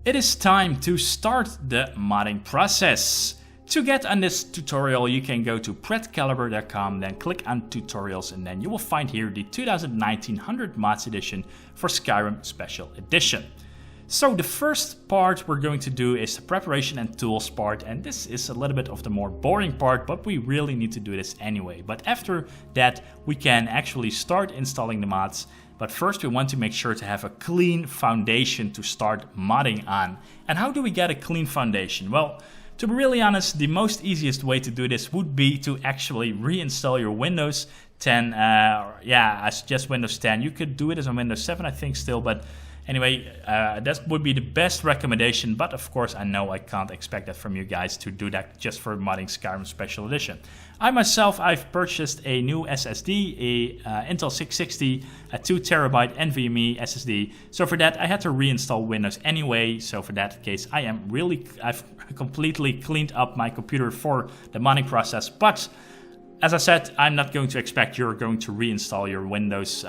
It is time to start the modding process. To get on this tutorial, you can go to PredCaliber.com, then click on tutorials, and then you will find here the 2019 100 Mods edition for Skyrim Special Edition. So the first part we're going to do is the preparation and tools part, and this is a little bit of the more boring part, but we really need to do this anyway. But after that, we can actually start installing the mods. But first we want to make sure to have a clean foundation to start modding on. And how do we get a clean foundation? Well, to be really honest, the most easiest way to do this would be to actually reinstall your Windows 10. I suggest Windows 10. You could do it as on Windows 7, I think still, but anyway, that would be the best recommendation, but of course I know I can't expect that from you guys to do that just for modding Skyrim Special Edition. I've purchased a new SSD, a Intel 660, a 2TB NVMe SSD. So for that I had to reinstall Windows anyway. So for that case I've completely cleaned up my computer for the modding process. But as I said, I'm not going to expect you're going to reinstall your Windows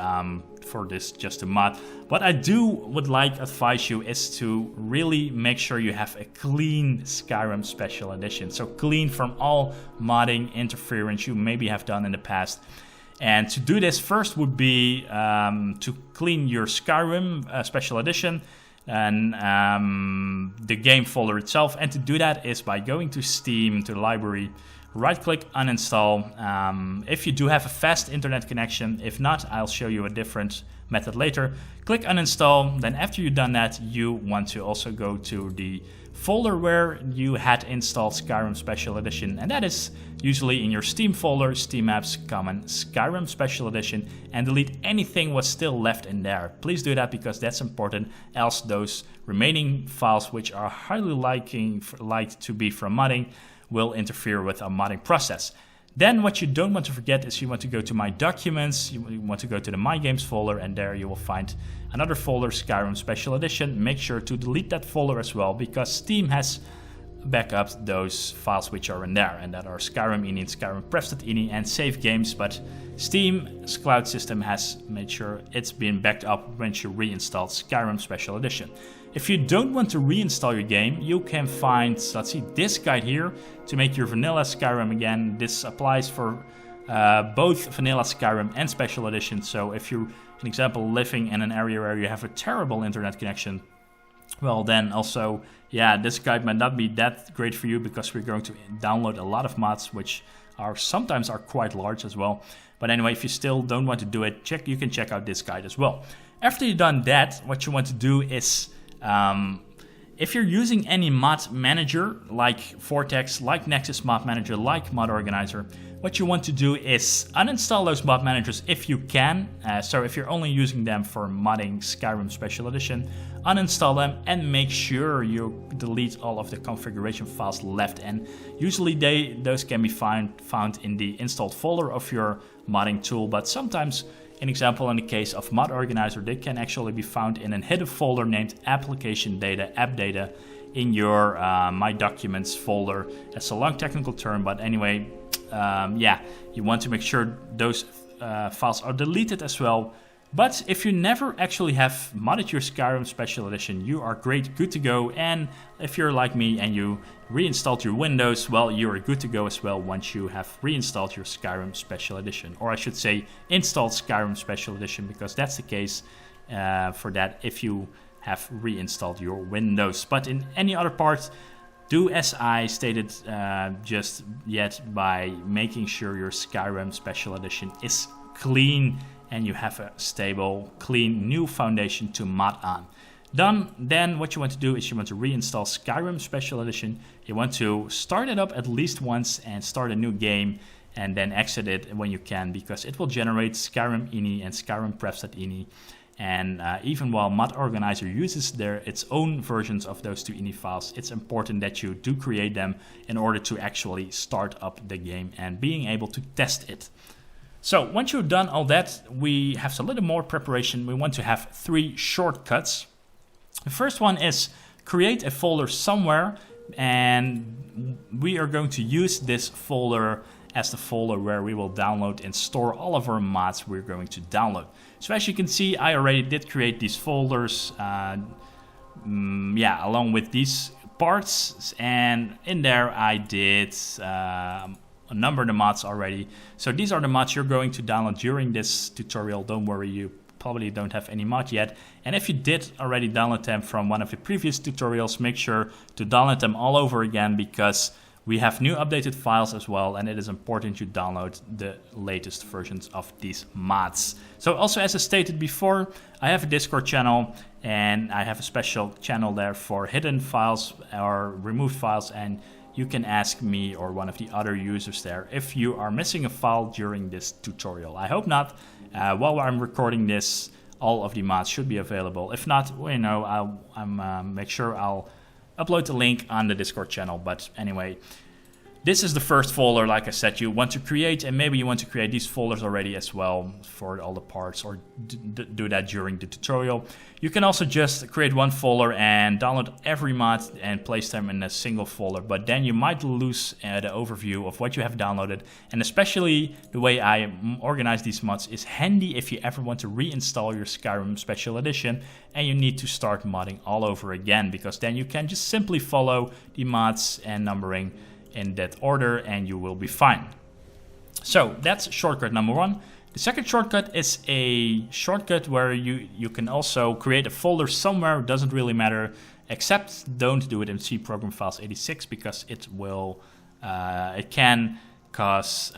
for this just to mod. What I would advise you is to really make sure you have a clean Skyrim Special Edition. So clean from all modding interference you maybe have done in the past. And to do this, first would be to clean your Skyrim Special Edition and the game folder itself. And to do that is by going to Steam, to the library, right-click, uninstall. If you do have a fast internet connection, if not, I'll show you a different method later. Click uninstall. Then after you've done that, you want to also go to the folder where you had installed Skyrim Special Edition, and that is usually in your Steam folder, Steam Apps, Common, Skyrim Special Edition, and delete anything what's still left in there. Please do that because that's important, else those remaining files, which are highly liked to be from modding, will interfere with our modding process. Then what you don't want to forget is you want to go to My Documents, you want to go to the My Games folder, and there you will find another folder, Skyrim Special Edition. Make sure to delete that folder as well, because Steam has backupped those files which are in there, and that are Skyrim ini, Skyrim Prefs.ini, and save games, but Steam's cloud system has made sure it's been backed up when you reinstalled Skyrim Special Edition. If you don't want to reinstall your game, you can find, this guide here to make your vanilla Skyrim again. This applies for both vanilla Skyrim and Special Edition. So if you're, for example, living in an area where you have a terrible internet connection, well then also, this guide might not be that great for you, because we're going to download a lot of mods which sometimes are quite large as well. But anyway, if you still don't want to do it, you can check out this guide as well. After you've done that, what you want to do is, if you're using any mod manager like Vortex, like Nexus Mod Manager, like Mod Organizer, what you want to do is uninstall those mod managers if you can. So if you're only using them for modding Skyrim Special Edition, uninstall them and make sure you delete all of the configuration files left. And usually those can be found in the installed folder of your modding tool, but sometimes, in example, in the case of Mod Organizer, they can actually be found in a hidden folder named Application Data, App Data, in your My Documents folder. That's a long technical term, but anyway, you want to make sure those files are deleted as well. But if you never actually have modded your Skyrim Special Edition, you are good to go. And if you're like me and you reinstalled your Windows, well, you're good to go as well once you have reinstalled your Skyrim Special Edition. Or I should say installed Skyrim Special Edition, because that's the case for that if you have reinstalled your Windows. But in any other part, do as I stated just yet, by making sure your Skyrim Special Edition is clean and you have a stable, clean, new foundation to mod on. Then what you want to do is you want to reinstall Skyrim Special Edition. You want to start it up at least once and start a new game, and then exit it when you can, because it will generate Skyrim ini and Skyrim Prefs.ini. And even while Mod Organizer uses its own versions of those two ini files, it's important that you do create them in order to actually start up the game and being able to test it. So once you've done all that, we have a little more preparation. We want to have 3 shortcuts. The first one is create a folder somewhere, and we are going to use this folder as the folder where we will download and store all of our mods we're going to download. So as you can see, I already did create these folders yeah, along with these parts, and in there I did a number of the mods already. So these are the mods you're going to download during this tutorial. Don't worry, you probably don't have any mod yet, and if you did already download them from one of the previous tutorials, make sure to download them all over again, because we have new updated files as well, and it is important you download the latest versions of these mods. So also, as I stated before, I have a Discord channel, and I have a special channel there for hidden files or removed files, and you can ask me or one of the other users there if you are missing a file during this tutorial. I hope not. While I'm recording this, all of the mods should be available. If not, well, you know, I'll make sure I'll upload the link on the Discord channel. But anyway, this is the first folder, like I said, you want to create, and maybe you want to create these folders already as well for all the parts, or do that during the tutorial. You can also just create one folder and download every mod and place them in a single folder, but then you might lose the overview of what you have downloaded. And especially the way I organize these mods is handy if you ever want to reinstall your Skyrim Special Edition and you need to start modding all over again, because then you can just simply follow the mods and numbering in that order and you will be fine. So that's shortcut number one. The second shortcut is a shortcut where you can also create a folder somewhere. It doesn't really matter, except don't do it in C program files 86, because it will it can cause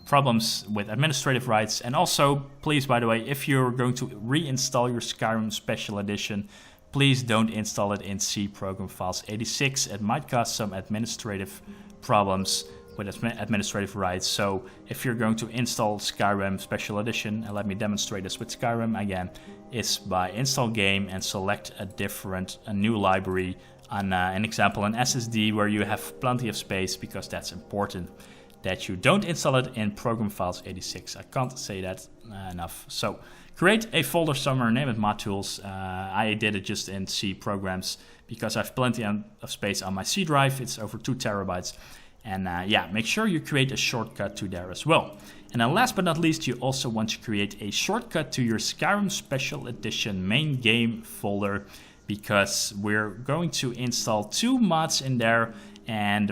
problems with administrative rights. And also, please, by the way, if you're going to reinstall your Skyrim Special Edition, please don't install it in C program files 86. It might cause some administrative problems with administrative rights. So if you're going to install Skyrim Special Edition, and let me demonstrate this with Skyrim again, is by install game and select a new library on an example, an SSD where you have plenty of space, because that's important that you don't install it in program files 86. I can't say that enough. So create a folder somewhere, name it mod tools. I did it just in C programs because I have plenty of space on my C drive. It's over 2 terabytes. And yeah, make sure you create a shortcut to there as well. And then last but not least, you also want to create a shortcut to your Skyrim Special Edition main game folder, because we're going to install 2 mods in there, and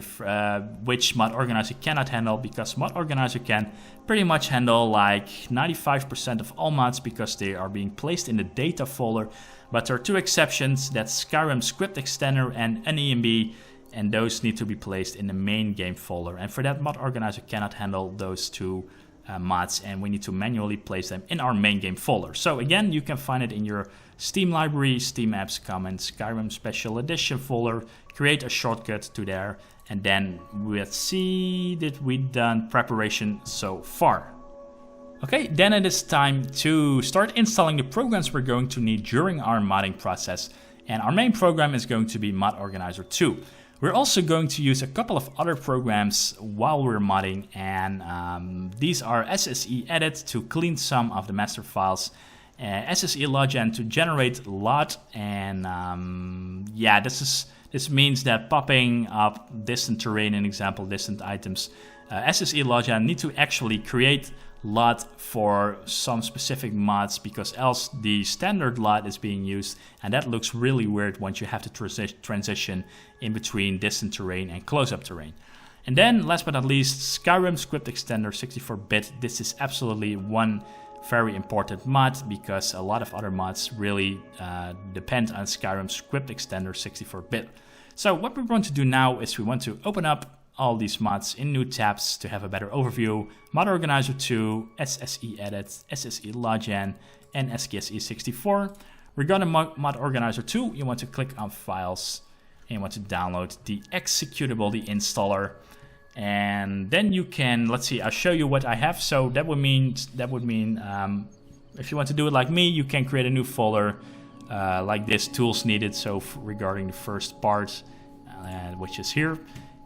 which Mod Organizer cannot handle, because Mod Organizer can pretty much handle like 95% of all mods, because they are being placed in the data folder. But there are 2 exceptions, that's Skyrim Script Extender and NEMB, and those need to be placed in the main game folder. And for that, Mod Organizer cannot handle those 2 mods, and we need to manually place them in our main game folder. So again, you can find it in your Steam library, Steam Apps, Comments, Skyrim Special Edition folder. Create a shortcut to there, and then let's see that we've done preparation so far. Okay, then it is time to start installing the programs we're going to need during our modding process. And our main program is going to be Mod Organizer 2. We're also going to use a couple of other programs while we're modding, and these are SSE Edit to clean some of the master files, SSE Logen to generate LOT, and yeah, this means that popping up distant terrain, in example distant items, SSE Logen need to actually create LOT for some specific mods, because else the standard LOT is being used, and that looks really weird once you have to transition in between distant terrain and close-up terrain. And then last but not least, Skyrim Script Extender 64-bit. This is absolutely one very important mod, because a lot of other mods really depend on Skyrim Script Extender 64-bit. So what we want to do now is we want to open up all these mods in new tabs to have a better overview. Mod Organizer 2, SSE Edit, SSE Logen, and SKSE64. Regarding Mod Organizer 2, you want to click on Files, and you want to download the executable, the installer. And then you can, let's see, I'll show you what I have. So that would mean if you want to do it like me, you can create a new folder like this, tools needed. So regarding the first part, which is here.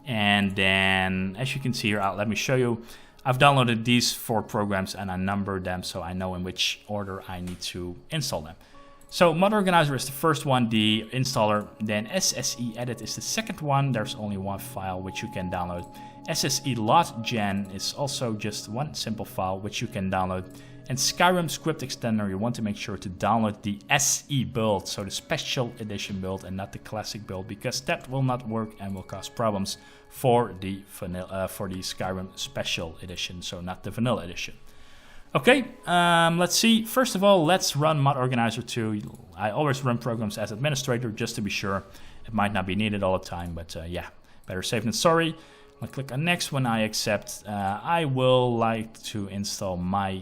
And then, as you can see here, let me show you. I've downloaded these 4 programs and I numbered them so I know in which order I need to install them. So Mod Organizer is the first one, the installer. Then SSE Edit is the second one. There's only one file which you can download. SSE Logen is also just one simple file which you can download. In Skyrim script extender, you want to make sure to download the SE build, so the special edition build and not the classic build, because that will not work and will cause problems for the Skyrim special edition, so not the vanilla edition. Okay, let's see. First of all, let's run Mod Organizer 2. I always run programs as administrator just to be sure. It might not be needed all the time, but yeah, better safe than sorry. I'll click on next when I accept. I will like to install my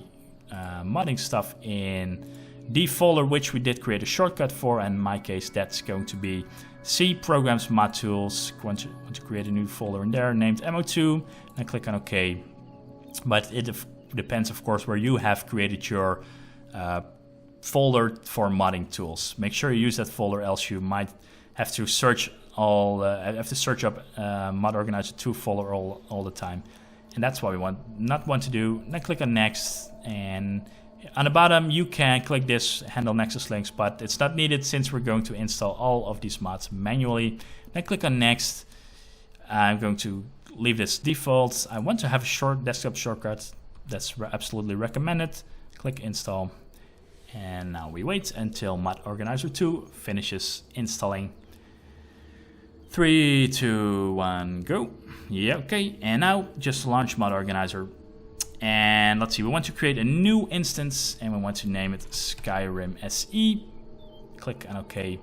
modding stuff in the folder which we did create a shortcut for, and in my case that's going to be C Programs Mod Tools. Want to create a new folder in there named MO2, and click on OK. But it depends, of course, where you have created your folder for modding tools. Make sure you use that folder, else you might have to search up Mod Organizer 2 folder all the time. And that's what we not want to do. Then click on next, and on the bottom you can click this handle Nexus links, but it's not needed since we're going to install all of these mods manually. Then click on next. I'm going to leave this default. I want to have a short desktop shortcut. That's absolutely recommended. Click install, and now we wait until Mod Organizer 2 finishes installing. 3, 2, 1, go. Yeah, okay. And now just launch Mod Organizer. And let's see, we want to create a new instance and we want to name it Skyrim SE. Click on OK.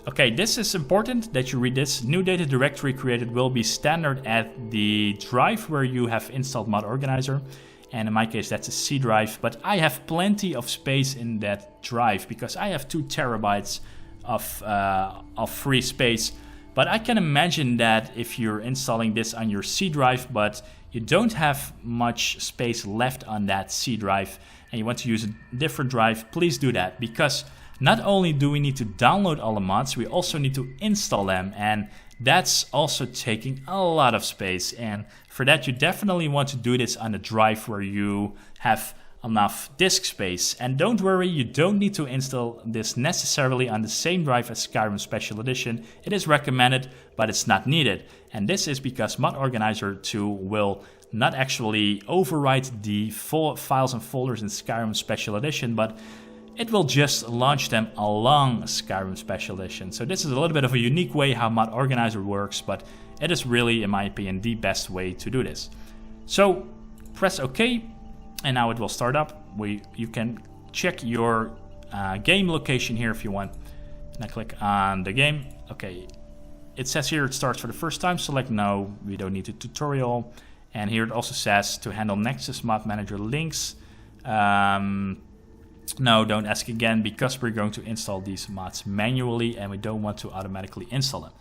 Okay, this is important that you read this. New data directory created will be standard at the drive where you have installed Mod Organizer. And in my case, that's a C drive, but I have plenty of space in that drive because I have 2 terabytes of free space. But I can imagine that if you're installing this on your C drive, but you don't have much space left on that C drive and you want to use a different drive, please do that, because not only do we need to download all the mods, we also need to install them, and that's also taking a lot of space. And for that, you definitely want to do this on a drive where you have enough disk space. And don't worry, you don't need to install this necessarily on the same drive as Skyrim Special Edition. It is recommended, but it's not needed. And this is because Mod Organizer 2 will not actually overwrite the full files and folders in Skyrim Special Edition, but it will just launch them along Skyrim Special Edition. So this is a little bit of a unique way how Mod Organizer works, but it is really, in my opinion, the best way to do this. So press OK. And now it will start up. You can check your game location here if you want. And I click on the game. Okay, it says here it starts for the first time. Select no, we don't need a tutorial. And here it also says to handle Nexus Mod Manager links. No, don't ask again, because we're going to install these mods manually and we don't want to automatically install them.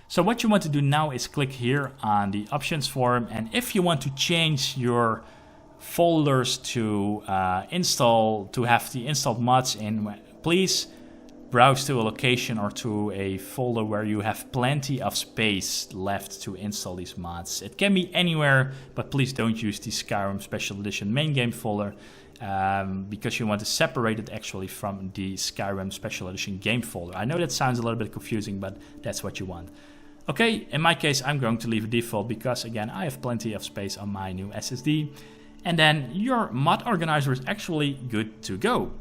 So what you want to do now is click here on the options form. And if you want to change your folders to have the installed mods in, please browse to a location or to a folder where you have plenty of space left to install these mods. It can be anywhere, but please don't use the Skyrim Special Edition main game folder because you want to separate it actually from the Skyrim Special Edition game folder. I know that sounds a little bit confusing, but that's what you want. Okay, in my case I'm going to leave a default because again I have plenty of space on my new SSD. And then your Mod Organizer is actually good to go.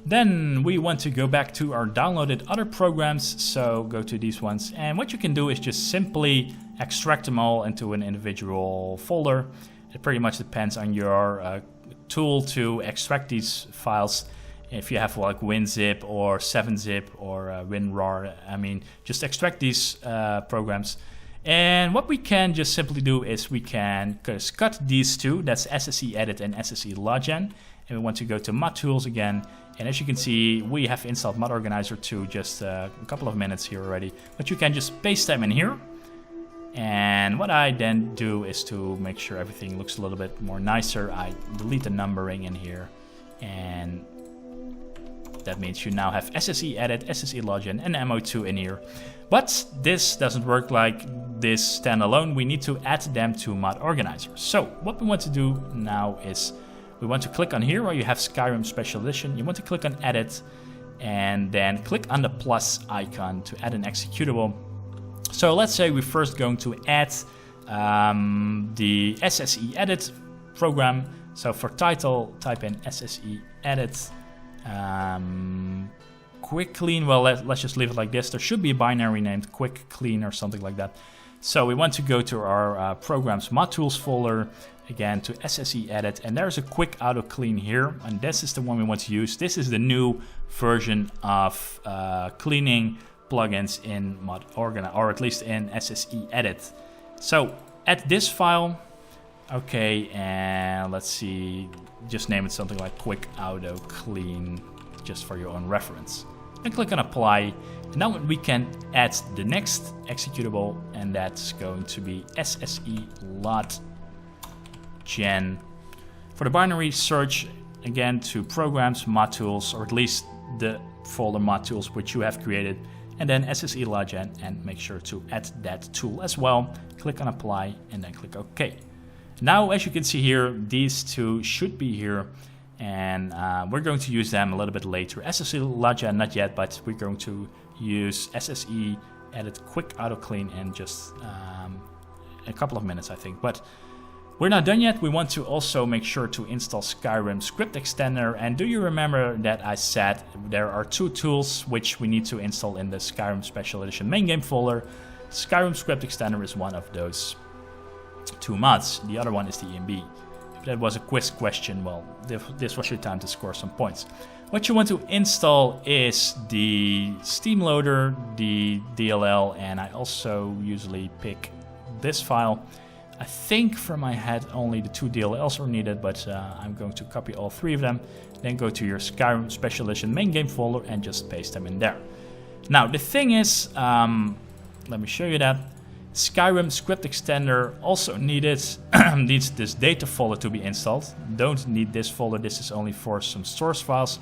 Then we want to go back to our downloaded other programs, so go to these ones. And what you can do is just simply extract them all into an individual folder. It pretty much depends on your tool to extract these files. If you have like WinZip or 7-zip or WinRAR, I mean, just extract these programs. And what we can just simply do is we can just cut these two, that's SSE Edit and SSE Login. And we want to go to Mod Tools again. And as you can see, we have installed Mod Organizer 2 just a couple of minutes here already. But you can just paste them in here. And what I then do is to make sure everything looks a little bit more nicer, I delete the numbering in here. And that means you now have SSE Edit, SSE Login, and MO2 in here. But this doesn't work like this standalone. We need to add them to Mod Organizer. So what we want to do now is we want to click on here where you have Skyrim Special Edition. You want to click on Edit and then click on the plus icon to add an executable. So let's say we're first going to add the SSE Edit program. So for title, type in SSE edit quick clean. Well, let's just leave it like this. There should be a binary named quick clean or something like that. So we want to go to our programs mod tools folder, again to SSE edit, and there's a quick auto clean here, and this is the one we want to use. This is the new version of cleaning plugins in Mod Organizer, or at least in SSE edit. So add this file, okay, and let's see, just name it something like quick auto clean, just for your own reference. And click on apply. And now we can add the next executable, and that's going to be SSE lot gen. For the binary, search again to programs, mod tools, or at least the folder mod tools which you have created, and then SSE lot gen, and make sure to add that tool as well. Click on apply and then click OK. Now, as you can see here, these two should be here, and we're going to use them a little bit later. SSE lot gen, not yet, but we're going to use SSE edit quick auto clean in just a couple of minutes, I think. But we're not done yet. We want to also make sure to install Skyrim script extender. And do you remember that I said there are two tools which we need to install in the Skyrim Special Edition main game folder? Skyrim script extender is one of those two mods. The other one is the EMB. If that was a quiz question, well, this was your time to score some points. What you want to install is the Steam loader, the DLL, and I also usually pick this file. I think from my head only the two DLLs are needed, but I'm going to copy all three of them. Then go to your Skyrim Special Edition main game folder and just paste them in there. Now the thing is, let me show you that. Skyrim script extender also needs this data folder to be installed. Don't need this folder, this is only for some source files.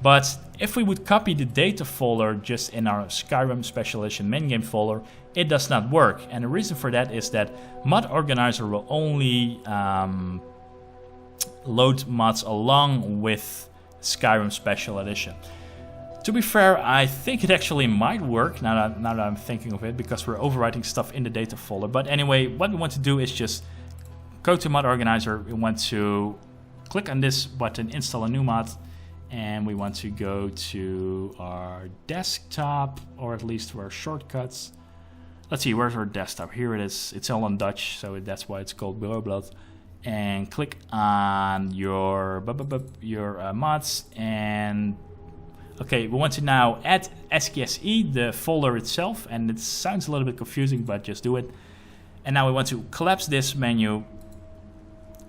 But if we would copy the data folder just in our Skyrim Special Edition main game folder, it does not work. And the reason for that is that Mod Organizer will only load mods along with Skyrim Special Edition. To be fair, I think it actually might work now that I'm thinking of it, because we're overwriting stuff in the data folder. But anyway, what we want to do is just go to Mod Organizer. We want to click on this button, install a new mod, and we want to go to our desktop, or at least to our shortcuts. Let's see, where's our desktop? Here it is. It's all in Dutch, so that's why it's called Bureaublad. And click on your mods, and okay, we want to now add SKSE, the folder itself, and it sounds a little bit confusing, but just do it. And now we want to collapse this menu.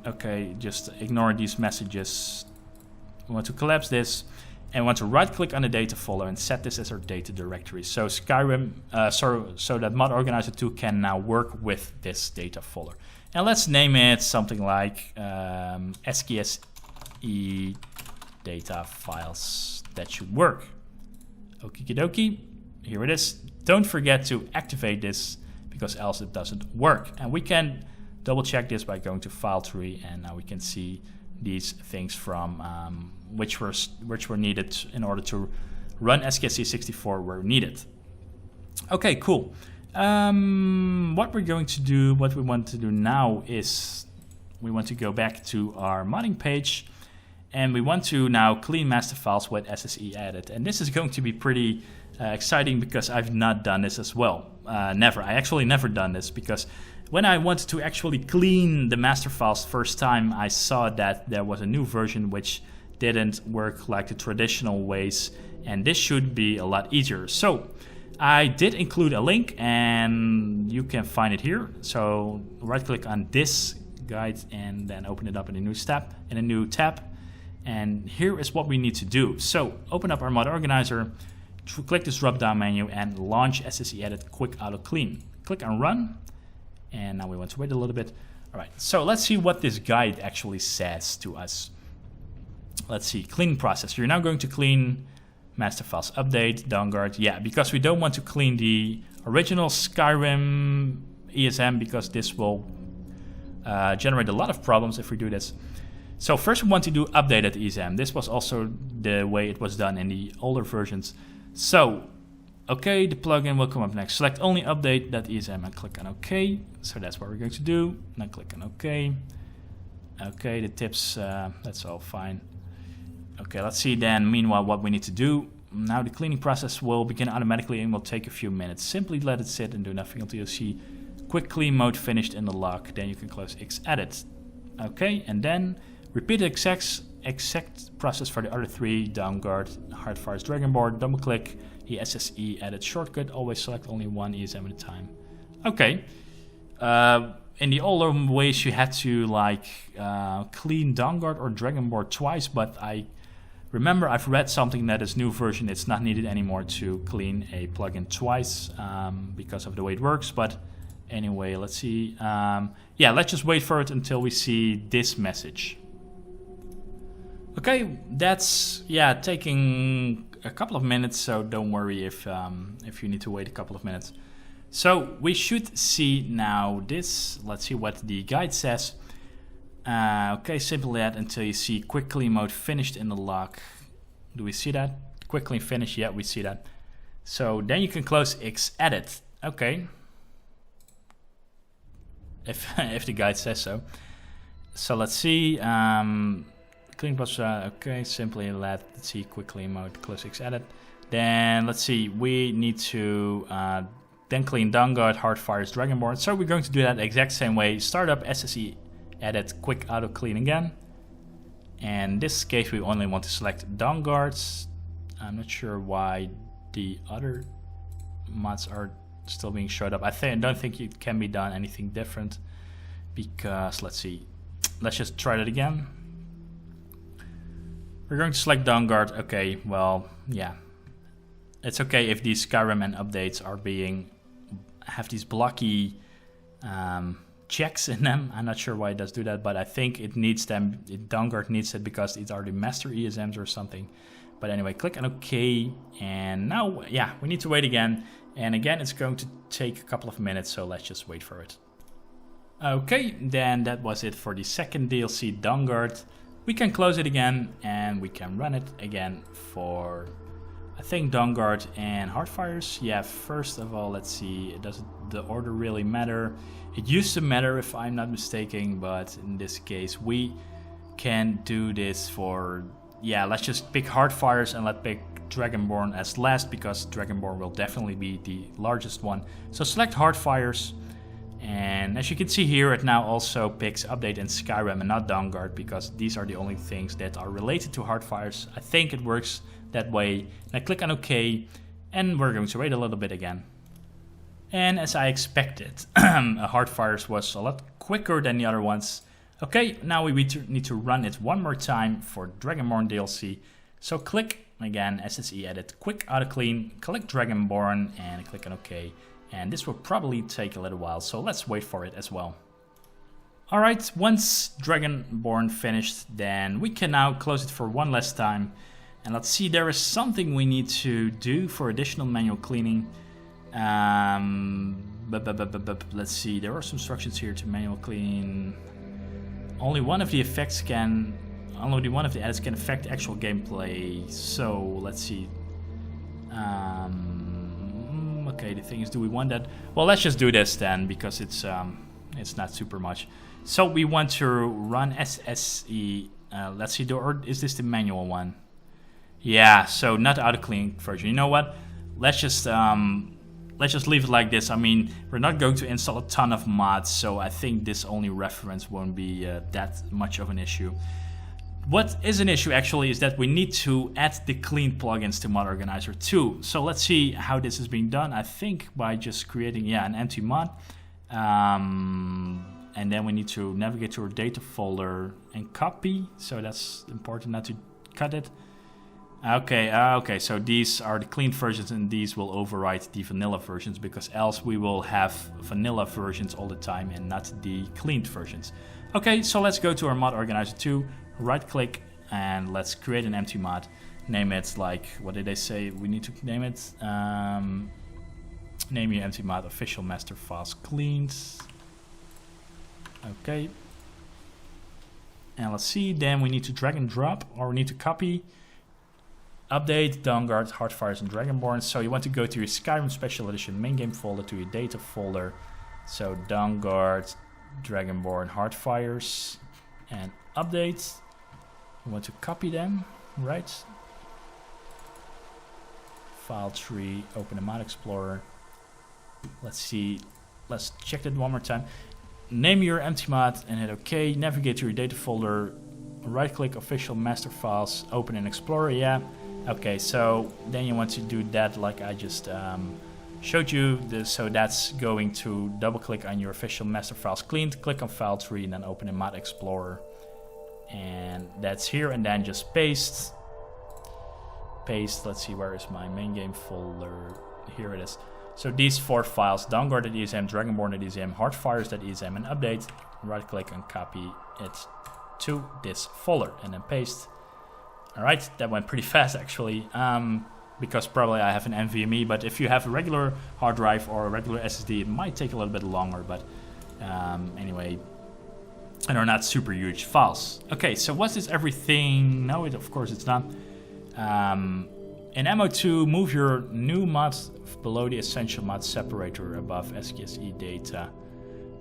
Okay, just ignore these messages. We want to collapse this, and we want to right click on the data folder and set this as our data directory. So Skyrim, so that Mod Organizer 2 can now work with this data folder. And let's name it something like SKSE data files. That should work. Okie dokie, here it is. Don't forget to activate this, because else it doesn't work. And we can double check this by going to file tree, and now we can see these things from which were needed in order to run SKSE64 where needed. Okay, cool. What we want to do now is we want to go back to our modding page, and we want to now clean master files with SSE edit. And this is going to be pretty exciting, because I've not done this as well. I actually never done this, because when I wanted to actually clean the master files first time, I saw that there was a new version which didn't work like the traditional ways, and this should be a lot easier. So I did include a link, and you can find it here. So right click on this guide and then open it up in a new tab. And here is what we need to do. So open up our Mod Organizer, click this drop down menu and launch SSE edit quick auto clean. Click on run, and now we want to wait a little bit. All right, so let's see what this guide actually says to us. Let's see, cleaning process. You're now going to clean master files, update, downguard. Yeah, because we don't want to clean the original Skyrim ESM, because this will generate a lot of problems if we do this. So first we want to do updated ESM. This was also the way it was done in the older versions. So, okay, the plugin will come up next. Select only update that ESM and click on OK. So that's what we're going to do. Now click on OK. Okay, the tips, that's all fine. Okay, let's see then, meanwhile, what we need to do. Now the cleaning process will begin automatically and will take a few minutes. Simply let it sit and do nothing until you see quick clean mode finished in the lock. Then you can close Xedit. Okay, and then repeat the exact process for the other three. Downguard, Hardfire's Dragonborn, double click the SSE edit shortcut. Always select only one ESM at a time. Okay. In the older ways you had to like clean Downguard or Dragonborn twice, but I remember I've read something that is new version. It's not needed anymore to clean a plugin twice because of the way it works. But anyway, let's see. Yeah, let's just wait for it until we see this message. Okay, that's taking a couple of minutes, so don't worry if you need to wait a couple of minutes. So we should see now this. Let's see what the guide says. Okay, simply that until you see quick clean mode finished in the lock. Do we see that? Quick clean finish, yeah, we see that. So then you can close Xedit. Okay. If the guide says so. So let's see. Clean process, okay, simply let's see quick clean mode, close Xedit. Then let's see, we need to then clean Downguard, Hardfire's Dragonborn. So we're going to do that the exact same way. Start up SSE edit quick auto clean again. And in this case we only want to select Downguards. I'm not sure why the other mods are still being showed up. I don't think it can be done anything different because let's see. Let's just try that again. We're going to select Downguard. Okay, well, yeah. It's okay if these Skyrim and updates are have these blocky checks in them. I'm not sure why it does do that, but I think it needs them. Downguard needs it because these are the master ESMs or something. But anyway, click on OK, and now, yeah, we need to wait again. And again, it's going to take a couple of minutes, so let's just wait for it. Okay, then that was it for the second DLC, Downguard. We can close it again, and we can run it again for, I think, Downguard and Hardfires. Yeah, first of all, let's see, does the order really matter? It used to matter if I'm not mistaken, but in this case, we can do this for, yeah, let's just pick Hardfires and let's pick Dragonborn as last, because Dragonborn will definitely be the largest one. So select Hardfires. And as you can see here, it now also picks Update in Skyrim and not Downguard, because these are the only things that are related to Hardfires. I think it works that way. And I click on OK, and we're going to wait a little bit again. And as I expected, Hardfires was a lot quicker than the other ones. Okay, now we need to run it one more time for Dragonborn DLC. So click again, SSE edit, quick auto clean, click Dragonborn, and click on OK. And this will probably take a little while, so let's wait for it as well. Alright, once Dragonborn finished, then we can now close it for one last time. And let's see, there is something we need to do for additional manual cleaning. Let's see, there are some instructions here to manual clean. Only one of the edits can affect actual gameplay. So let's see. Okay, the thing is, do we want that? Well, let's just do this then, because it's not super much. So we want to run SSE. Let's see, or is this the manual one? Yeah, so not the auto clean version. You know what? Let's just leave it like this. I mean, we're not going to install a ton of mods, so I think this only reference won't be that much of an issue. What is an issue actually is that we need to add the clean plugins to Mod Organizer too. So let's see how this is being done. I think by just creating an empty mod. And then we need to navigate to our data folder and copy. So that's important not to cut it. Okay, so these are the clean versions and these will overwrite the vanilla versions, because else we will have vanilla versions all the time and not the cleaned versions. Okay, so let's go to our Mod Organizer 2. Right click and let's create an empty mod. Name it like, what did they say we need to name it? Name your empty mod official master files cleaned. Okay. And let's see, then we need to drag and drop, or we need to copy. Update, Downguard, Hardfires and Dragonborn. So you want to go to your Skyrim Special Edition main game folder, to your data folder. So Downguard, Dragonborn, Hardfires. and update. You want to copy them, right? File tree, open the Mod Explorer. Let's see, let's check that one more time. Name your empty mod and hit OK. Navigate to your data folder. Right click official master files, open in Explorer, yeah. Okay, so then you want to do that like I just showed you. So that's going to double click on your official master files cleaned, click on file tree, and then open in Mod Explorer. And that's here, and then just paste. Let's see, where is my main game folder? Here it is. So these 4 files, downguard.esm, dragonborn.esm, heartfires.esm, and update. Right click and copy it to this folder and then paste. All right, that went pretty fast actually, because probably I have an NVMe, but if you have a regular hard drive or a regular SSD, it might take a little bit longer, but anyway, and are not super huge files. Okay, so was this everything? No, of course it's not. In MO2, move your new mod below the essential mod separator above SKSE data.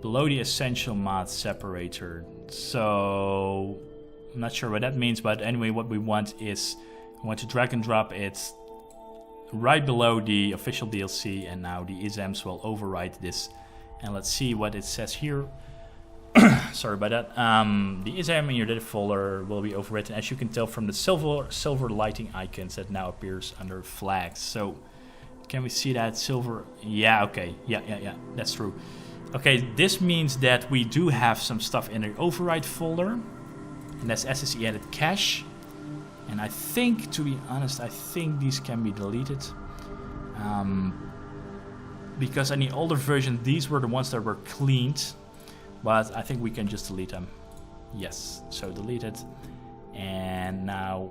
Below the essential mod separator. So I'm not sure what that means, but anyway, what we want is we want to drag and drop it right below the official DLC, and now the ESMs will overwrite this. And let's see what it says here. Sorry about that. The ESM in your data folder will be overwritten, as you can tell from the silver lighting icons that now appears under flags. So can we see that silver? Yeah, okay. Yeah, that's true. Okay, this means that we do have some stuff in the override folder, and that's SSE added cache. And I think, to be honest, I think these can be deleted. Because in the older version, these were the ones that were cleaned. But I think we can just delete them. Yes, so delete it. And now,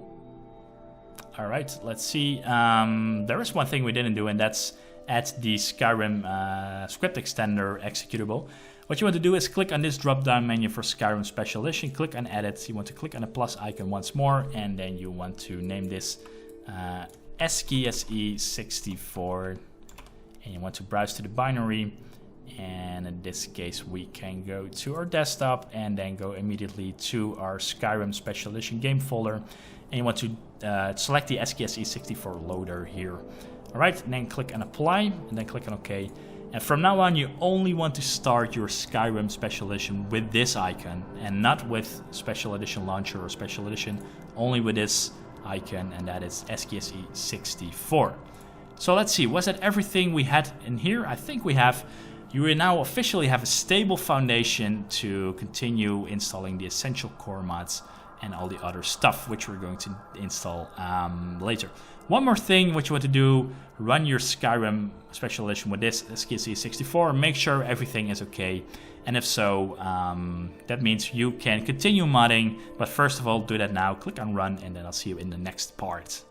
all right, let's see. There is one thing we didn't do, and that's add the Skyrim script extender executable. What you want to do is click on this drop-down menu for Skyrim Special Edition, click on Edit. You want to click on the plus icon once more, and then you want to name this SKSE64. And you want to browse to the binary. And in this case, we can go to our desktop and then go immediately to our Skyrim Special Edition game folder. And you want to select the SKSE64 loader here. All right, and then click on Apply, and then click on OK. And from now on, you only want to start your Skyrim Special Edition with this icon, and not with Special Edition Launcher or Special Edition, only with this icon, and that is SKSE64. So let's see, was that everything we had in here? I think we have. You will now officially have a stable foundation to continue installing the essential core mods and all the other stuff which we're going to install later. One more thing what you want to do, run your Skyrim Special Edition with this SKSE64, make sure everything is okay, and if so, that means you can continue modding, but first of all do that now, click on run, and then I'll see you in the next part.